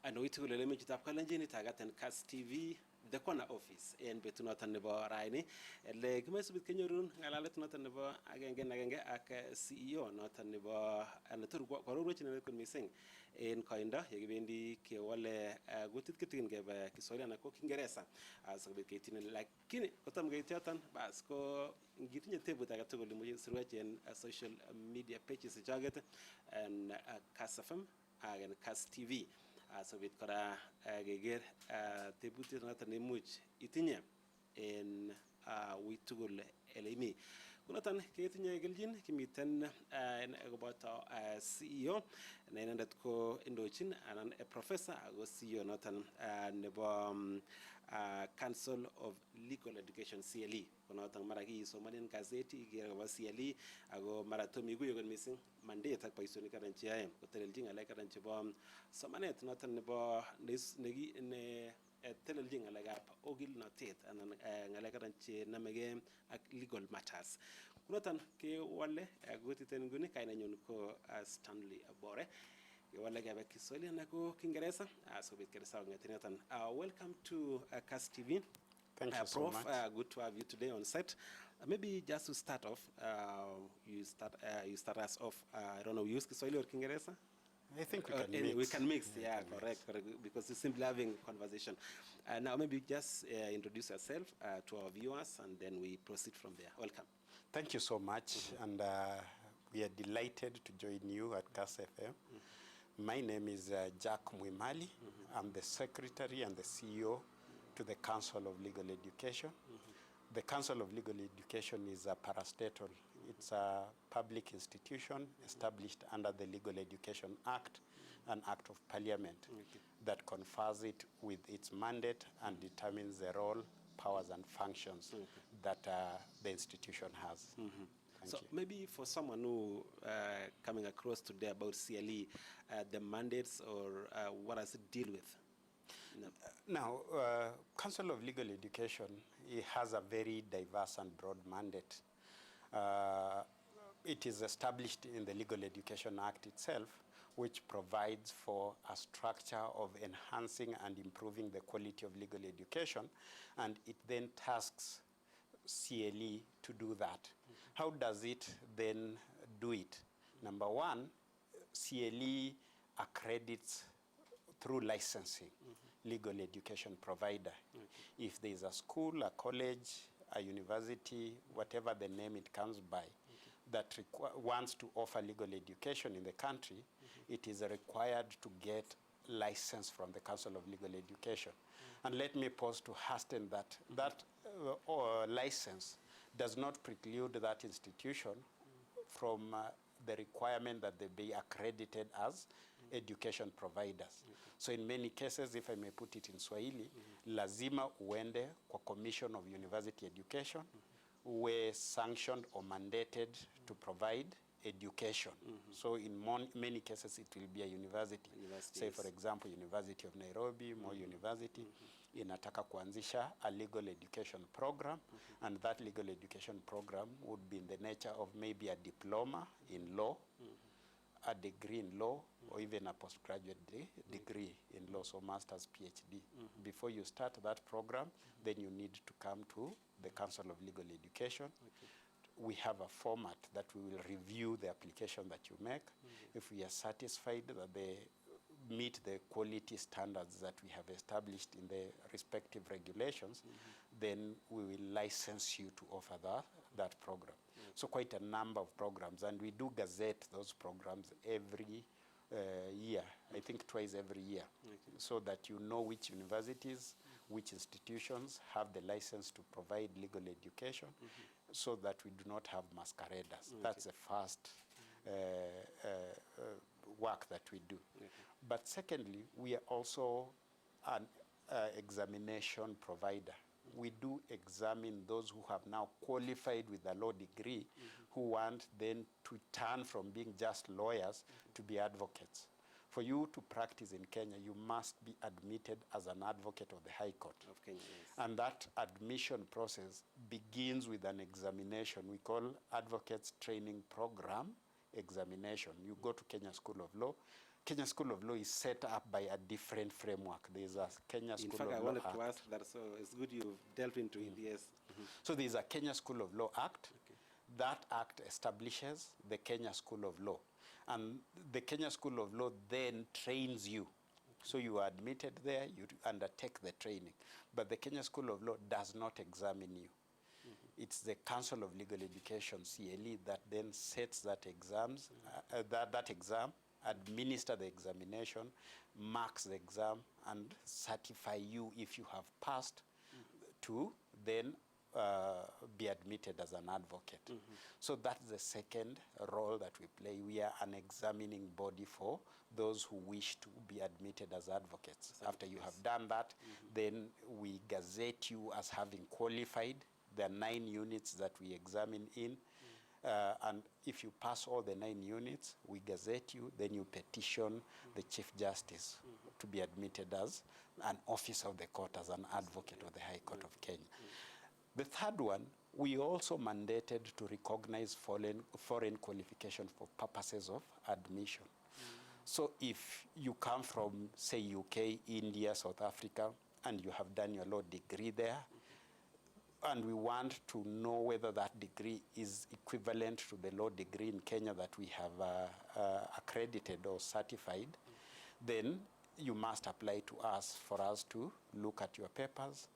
Ano itu lele me chitab kalenjin itagaten Kas TV the corner office en betunotan nebo raini le kimesubit kenyorun ngalalet noton nebo agenge ak CEO noton nebo anatur kororwech ne kun mising en koindo yekibendi kewale gutit kitigin kebe Kiswahili anan ko Kiingereza asikobit keityin lakini kotam keityoton bas ko ngitinye tebut age tugul imuche sirwech en social media pages ichoget en Kas FM ak Kas TV asobit kora geger tebutiet noton nemuch itinye en uitugul elemi kunoton ketinye kelchin kimiten koboto CEO ne inendet ko indochin anan professor ako CEO noton nebo Council of Legal Education CLE kunoton mara kisomanen gazeti igere kobo CLE ako mara tomi kuyo kon missing mandate ak boisionik karan cheyae kotelelchin ngalek karan chebo somanet noton nebo ne teleljing ngalekab ogilnotet anan ngalek karan che namege ak legal matters kunoton kewale gotiten nguni kainenyon ko Stanley Bore kewale kebe Kiswahili anan ko Kiingereza asobit keresa ngetenetan. Welcome to Kas TV. Thank you so Prof, much. good to have you today on set. Maybe just to start off, you start us off. I don't know, use Kiswahili or Kiingereza? I think we can mix. We can mix, yeah, correct, because we're simply having conversation. Now, maybe just introduce yourself to our viewers, and then we proceed from there. Welcome. Thank you so much, and we are delighted to join you at Kas FM. My name is Jack Mwimali. I'm the Secretary and the CEO to the Council of Legal Education. The Council of Legal Education is a parastatal. It's a public institution established under the Legal Education Act, an act of parliament that confers it with its mandate and determines the role, powers and functions that the institution has. So maybe for someone who coming across today about CLE, the mandates or what does it deal with? Now, Council of Legal Education, it has a very diverse and broad mandate. It is established in the Legal Education Act itself, which provides for a structure of enhancing and improving the quality of legal education, and it then tasks CLE to do that. How does it then do it? Number one, CLE accredits through licensing legal education provider. If there is a school, a college, a university, whatever the name it comes by, that wants to offer legal education in the country, it is required to get license from the Council of Legal Education. And let me pause to hasten that license does not preclude that institution from the requirement that they be accredited as education providers. So in many cases, if I may put it in Swahili, lazima uende kwa Commission of University Education, uwe sanctioned or mandated to provide education. So in many cases, it will be a university. Say, for example, University of Nairobi, Moi University, inataka kuanzisha a legal education program, and that legal education program would be in the nature of maybe a diploma in law, a degree in law, or even a postgraduate degree in law, so master's, PhD. Before you start that program, then you need to come to the Council of Legal Education. We have a format that we will review the application that you make. If we are satisfied that they meet the quality standards that we have established in the respective regulations, then we will license you to offer that program. So quite a number of programs, and we do gazette those programs every year, I think twice every year, so that you know which universities, which institutions have the license to provide legal education, so that we do not have masqueraders. That's the first work that we do. But secondly, we are also an examination provider. We do examine those who have now qualified with a law degree, who want then to turn from being just lawyers to be advocates. For you to practice in Kenya, you must be admitted as an advocate of the High Court of Kenya. Yes. And that admission process begins with an examination we call Advocates Training Program examination. You go to Kenya School of Law, Kenya School of Law is set up by a different framework. There's a Kenya School In fact, of I Law wanted Act. to ask that, so it's good you've delved into it, yes. So there's a Kenya School of Law Act. Okay. That act establishes the Kenya School of Law. And the Kenya School of Law then trains you. So you are admitted there, you undertake the training. But the Kenya School of Law does not examine you. It's the Council of Legal Education, CLE, that then sets that exams, that exam, administer the examination, marks the exam, and certify you if you have passed to then be admitted as an advocate. So that's the second role that we play. We are an examining body for those who wish to be admitted as advocates. After you have done that, then we gazette you as having qualified. There are 9 units that we examine in. And if you pass all the 9 units, we gazette you, then you petition the Chief Justice to be admitted as an officer of the court, as an advocate of the High Court of Kenya. The third one, we also mandated to recognize foreign qualification for purposes of admission. So if you come from, say, UK, India, South Africa, and you have done your law degree there, and we want to know whether that degree is equivalent to the law degree in Kenya that we have accredited or certified, then you must apply to us for us to look at your papers,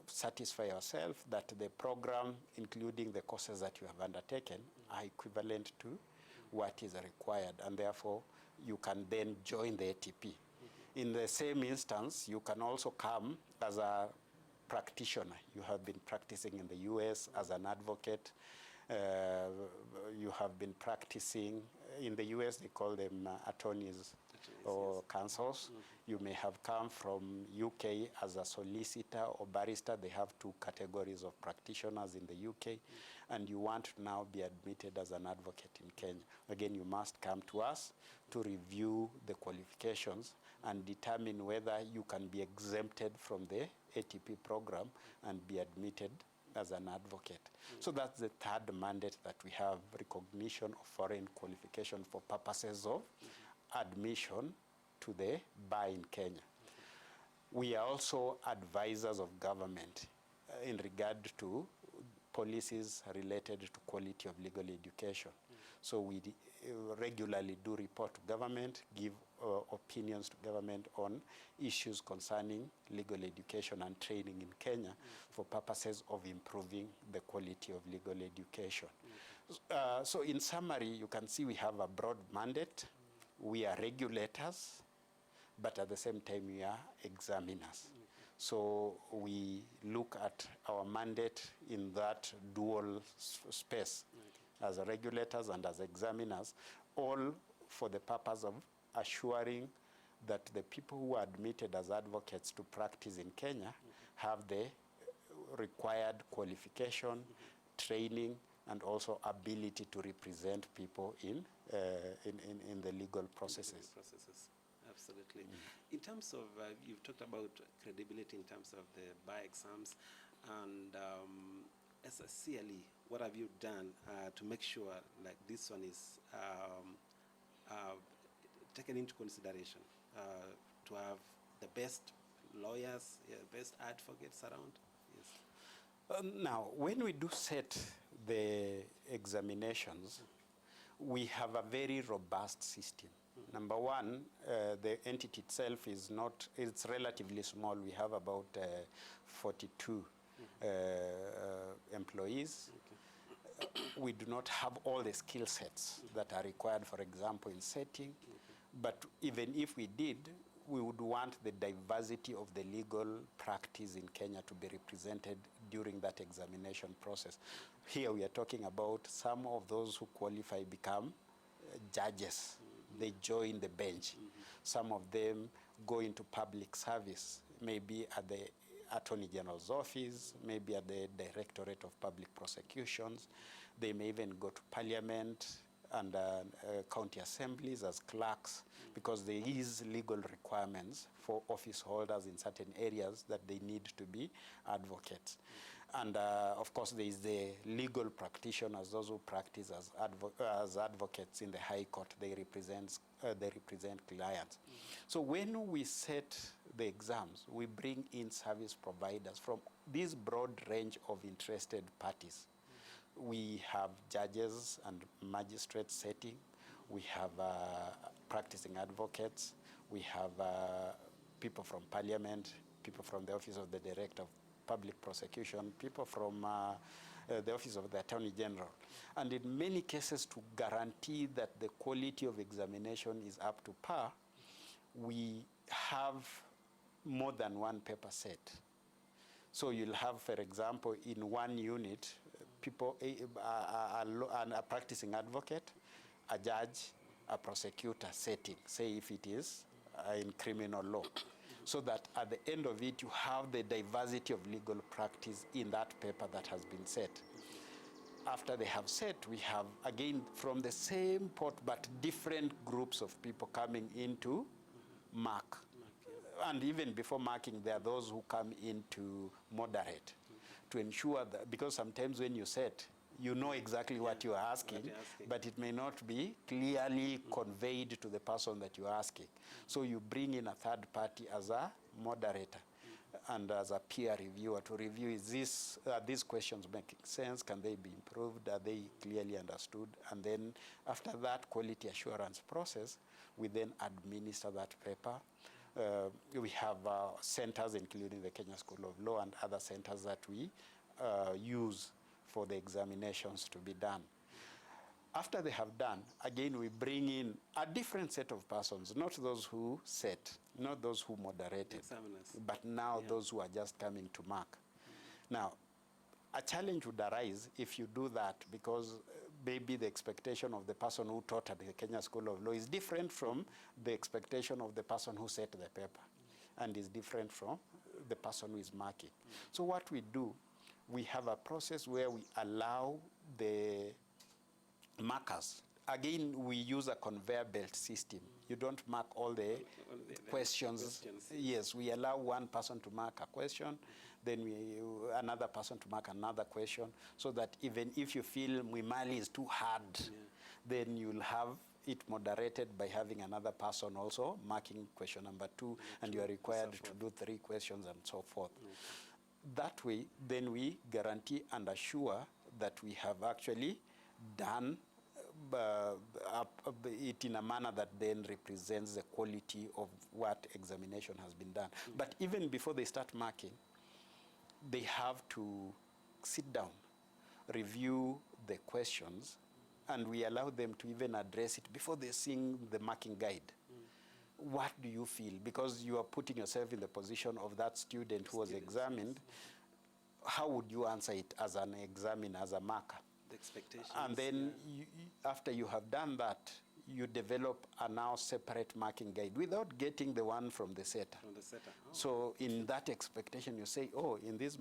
satisfy yourself that the program, including the courses that you have undertaken, are equivalent to what is required, and therefore you can then join the ATP. In the same instance, you can also come as a practitioner. You have been practicing in the US as an advocate. You have been practicing in the US, they call them attorneys or counsels. You may have come from UK as a solicitor or barrister. They have 2 categories of practitioners in the UK. And you want to now be admitted as an advocate in Kenya. Again, you must come to us to review the qualifications and determine whether you can be exempted from the ATP program and be admitted as an advocate. So that's the third mandate that we have, recognition of foreign qualification for purposes of admission to the bar in Kenya. We are also advisors of government in regard to policies related to quality of legal education. So we regularly do report to government, give opinions to government on issues concerning legal education and training in Kenya for purposes of improving the quality of legal education. So in summary, you can see we have a broad mandate. We are regulators, but at the same time we are examiners. So we look at our mandate in that dual space, as regulators and as examiners, all for the purpose of assuring that the people who are admitted as advocates to practice in Kenya have the required qualification, training, and also ability to represent people in the legal processes. Absolutely. In terms of, you've talked about credibility in terms of the bar exams, and as a CLE, what have you done to make sure like this one is taken into consideration, to have the best lawyers, best advocates around? Yes. Now, when we do set the examinations, we have a very robust system. Number one, the entity itself is not, it's relatively small. We have about 42 employees. We do not have all the skill sets that are required, for example, in setting. But even if we did, we would want the diversity of the legal practice in Kenya to be represented during that examination process. Here we are talking about some of those who qualify become judges. They join the bench. Some of them go into public service, maybe at the Attorney General's office, maybe at the Directorate of Public Prosecutions. They may even go to Parliament and county assemblies as clerks, because there is legal requirements for office holders in certain areas that they need to be advocates. And of course, there is the legal practitioners, those who practice as advocates in the High Court. They represent clients. So when we set the exams, we bring in service providers from this broad range of interested parties. We have judges and magistrates setting. We have practicing advocates. We have people from Parliament, people from the Office of the Director of Public Prosecution, people from the Office of the Attorney General. And in many cases, to guarantee that the quality of examination is up to par, we have more than one paper set. So you'll have, for example, in one unit, people, a practicing advocate, a judge, a prosecutor setting, say if it is in criminal law. So that at the end of it, you have the diversity of legal practice in that paper that has been set. After they have set, we have, again, from the same pot, but different groups of people coming into mark. And even before marking, there are those who come in to moderate, to ensure that, because sometimes when you set, you know exactly what you are asking, but it may not be clearly conveyed to the person that you are asking. So you bring in a third party as a moderator and as a peer reviewer to review, are these questions making sense? Can they be improved? Are they clearly understood? And then after that quality assurance process, we then administer that paper. We have centers, including the Kenya School of Law and other centers that we use for the examinations to be done. After they have done, again, we bring in a different set of persons, not those who set, not those who moderated, examiners, but now those who are just coming to mark. Now, a challenge would arise if you do that, because maybe the expectation of the person who taught at the Kenya School of Law is different from the expectation of the person who set the paper, and is different from the person who is marking. So what we do, we have a process where we allow the markers. Again, we use a conveyor belt system. You don't mark all the questions. Yes, we allow one person to mark a question, then another person to mark another question, so that even if you feel Mwimali is too hard, then you'll have it moderated by having another person also marking question number 2, and you are required to do 3 questions and so forth. That way, then we guarantee and assure that we have actually done it in a manner that then represents the quality of what examination has been done. But even before they start marking, they have to sit down, review the questions, and we allow them to even address it before they sing the marking guide. What do you feel? Because you are putting yourself in the position of that student who was examined. How would you answer it as an examiner, as a marker? The expectations. And then after you have done that, you develop a now separate marking guide without getting the one from the setter. From the setter. Oh. So in that expectation, you say, oh, in this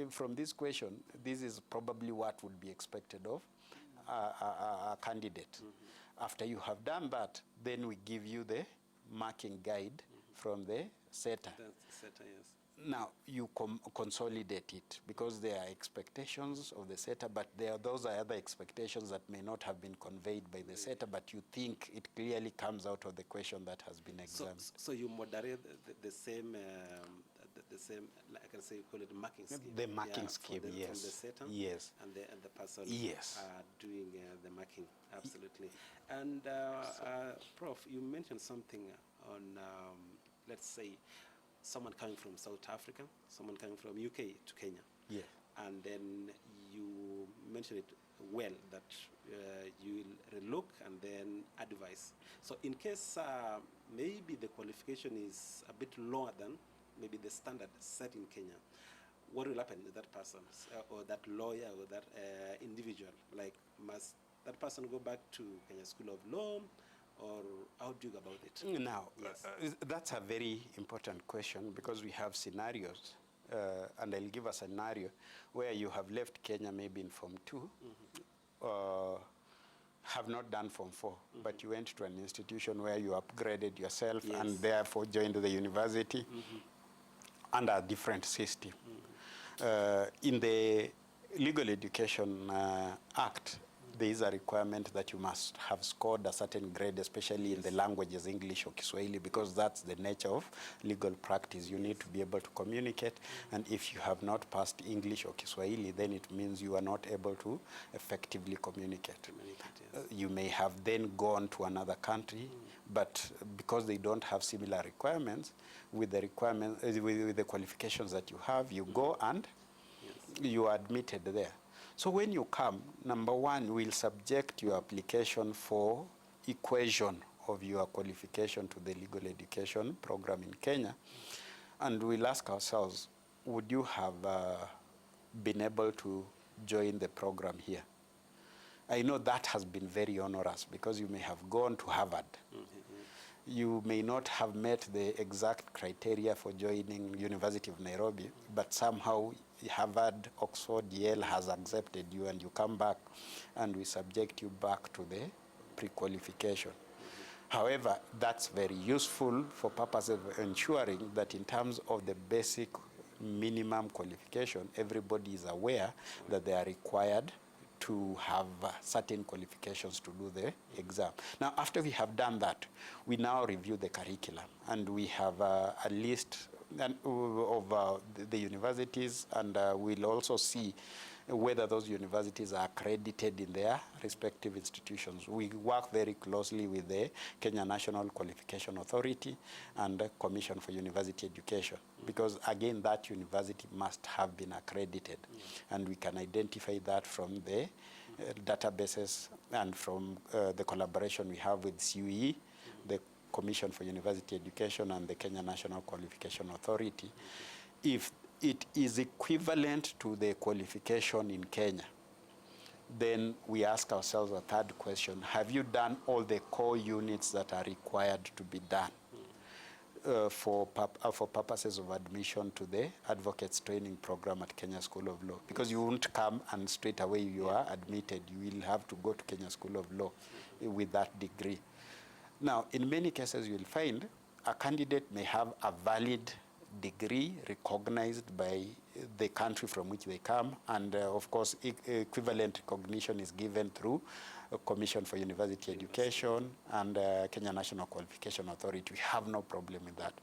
from this question, this is probably what would be expected of a candidate. After you have done that, then we give you the marking guide from the setter. The setter, yes. Now, you consolidate it, because there are expectations of the setter, but those are other expectations that may not have been conveyed by the setter, but you think it clearly comes out of the question that has been examined. So you moderate the same, like I can say, you call it marking scheme. The marking scheme, yes. From the setter, yes. And the person yes. Doing the marking, absolutely. And Prof, you mentioned something on, let's say, someone coming from South Africa, someone coming from UK to Kenya. Yeah. And then you mentioned it well, that you will relook and then advise. So in case maybe the qualification is a bit lower than maybe the standard set in Kenya, what will happen with that person, or that lawyer, or that individual? Like, must that person go back to Kenya School of Law, or how do you go about it? Now, yes. That's a very important question, because we have scenarios, and I'll give a scenario where you have left Kenya maybe in Form 2, have not done Form 4, but you went to an institution where you upgraded yourself, and therefore joined the university under a different system. In the Legal Education Act, there is a requirement that you must have scored a certain grade, especially in the languages, English or Kiswahili, because that's the nature of legal practice. You need to be able to communicate, and if you have not passed English or Kiswahili, then it means you are not able to effectively communicate. You may have then gone to another country, but because they don't have similar requirements, with the with the qualifications that you have, you go and you are admitted there. So when you come, number one, we'll subject your application for equation of your qualification to the legal education program in Kenya. And we'll ask ourselves, would you have been able to join the program here? I know that has been very onerous because you may have gone to Harvard. You may not have met the exact criteria for joining University of Nairobi, but somehow Harvard, Oxford, Yale has accepted you, and you come back and we subject you back to the pre-qualification. However, that's very useful for purposes of ensuring that in terms of the basic minimum qualification, everybody is aware that they are required to have certain qualifications to do the exam. Now, after we have done that, we now review the curriculum, and we have a list of the universities, and we'll also see whether those universities are accredited in their respective institutions. We work very closely with the Kenya National Qualification Authority and the Commission for University Education, because again, that university must have been accredited, and we can identify that from the databases and from the collaboration we have with CUE, the Commission for University Education, and the Kenya National Qualification Authority. If it is equivalent to the qualification in Kenya, then we ask ourselves a third question: have you done all the core units that are required to be done for purposes of admission to the Advocates Training Program at Kenya School of Law? Because you won't come and straight away you are admitted. You will have to go to Kenya School of Law with that degree. Now, in many cases, you'll find a candidate may have a valid degree recognized by the country from which they come, and of course, equivalent recognition is given through a Commission for University Education and Kenya National Qualification Authority. We have no problem with that.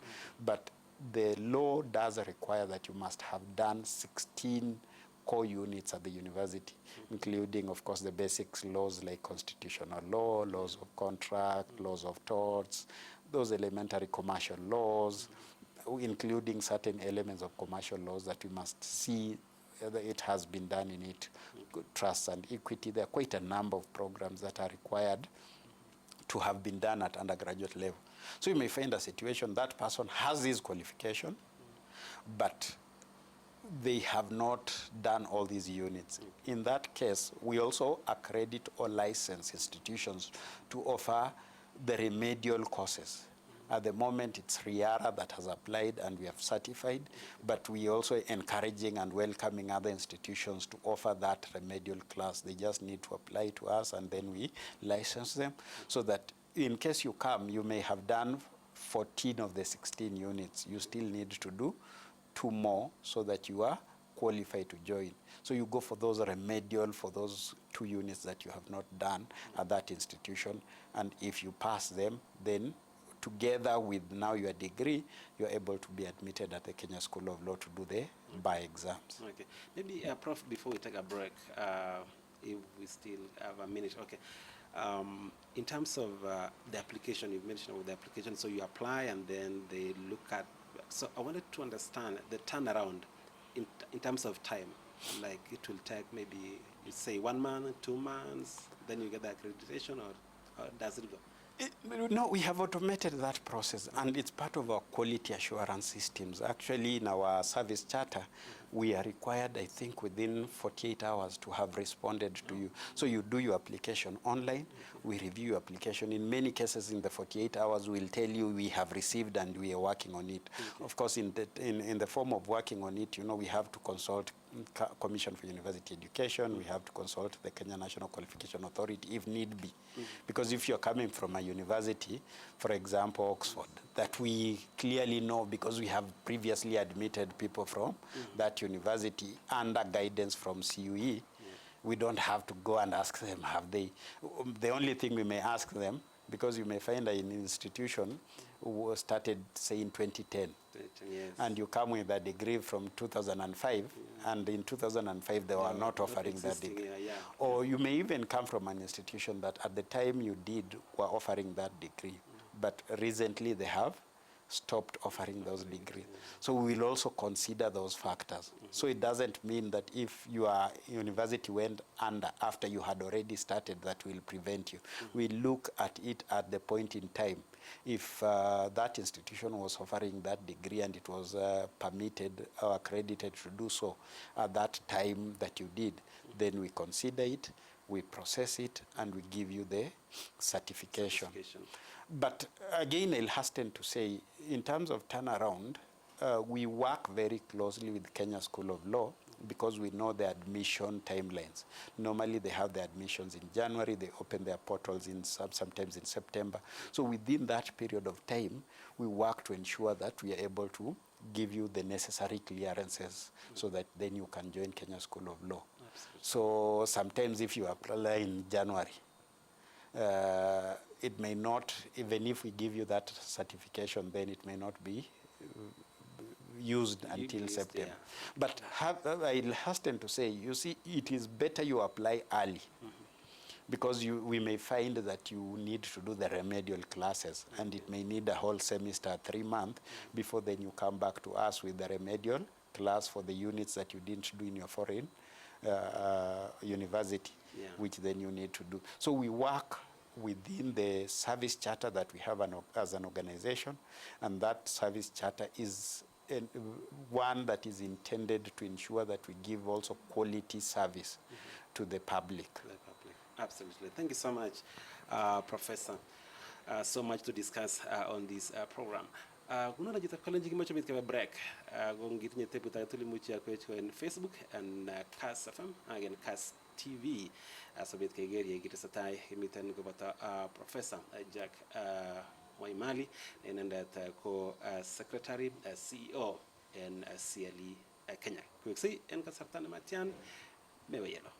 But the law does require that you must have done 16 core units at the university, including, of course, the basics laws like constitutional law, laws of contract, laws of torts, those elementary commercial laws, including certain elements of commercial laws that we must see whether it has been done in it, trust and equity. There are quite a number of programs that are required to have been done at undergraduate level. So you may find a situation that person has this qualification, but they have not done all these units. In that case, we also accredit or license institutions to offer the remedial courses. At the moment, it's RIARA that has applied and we have certified, but we also encouraging and welcoming other institutions to offer that remedial class. They just need to apply to us, and then we license them, so that in case you come, you may have done 14 of the 16 units. You still need to do 2 more so that you are qualified to join. So you go for those remedial, for those 2 units that you have not done at that institution, and if you pass them, then together with now your degree, you're able to be admitted at the Kenya School of Law to do the bar exams. Okay. Maybe, Prof, before we take a break, if we still have a minute, okay. In terms of the application, you mentioned about the application, so you apply and then they look at, so I wanted to understand the turnaround in terms of time. Like it will take maybe, you say 1 month, 2 months, then you get the accreditation, or does it go? No, we have automated that process, and it's part of our quality assurance systems. Actually, in our service charter, we are required, I think, within 48 hours to have responded to you. So you do your application online, we review your application. In many cases, in the 48 hours, we'll tell you we have received and we are working on it. Of course, in the form of working on it, you know, we have to consult Commission for University Education, we have to consult the Kenya National Qualification Authority if need be. Because if you're coming from a university, for example, Oxford, that we clearly know because we have previously admitted people from that university under guidance from CUE. We don't have to go and ask them, have they? The only thing we may ask them, because you may find an institution who started, say, in 2010, yes. and you come with a degree from 2005, and in 2005 they were not offering that degree. Or you may even come from an institution that at the time you did were offering that degree, but recently they have stopped offering those degrees. So we will also consider those factors. So it doesn't mean that if your university went under after you had already started, that will prevent you. We look at it at the point in time. If that institution was offering that degree and it was permitted or accredited to do so at that time that you did, then we consider it, we process it, and we give you the certification. But again, I'll hasten to say, in terms of turnaround, we work very closely with Kenya School of Law because we know the admission timelines. Normally, they have the admissions in January. They open their portals in sometimes in September. So within that period of time, we work to ensure that we are able to give you the necessary clearances so that then you can join Kenya School of Law. Absolutely. So sometimes if you apply in January, it may not, even if we give you that certification, then it may not be used until September. Yeah. But I'll hasten to say, you see, it is better you apply early because we may find that you need to do the remedial classes and it may need a whole semester, 3 months, before then you come back to us with the remedial class for the units that you didn't do in your foreign university, which then you need to do. So we work within the service charter that we have as an organization, and that service charter is one that is intended to ensure that we give also quality service to the public. Absolutely. Thank you so much, Professor. So much to discuss on this program. Kuna najita college kimocho bitka break. Gongit nye tepu tayatuli muchi ya kwetu in Facebook and Kas FM again Kas TV. So bitka geri gita satai imitan ko bata Professor Jack Mwimali and that co-secretary CEO and CLE Kenya. Quick see en kasartana matian mewe yelo.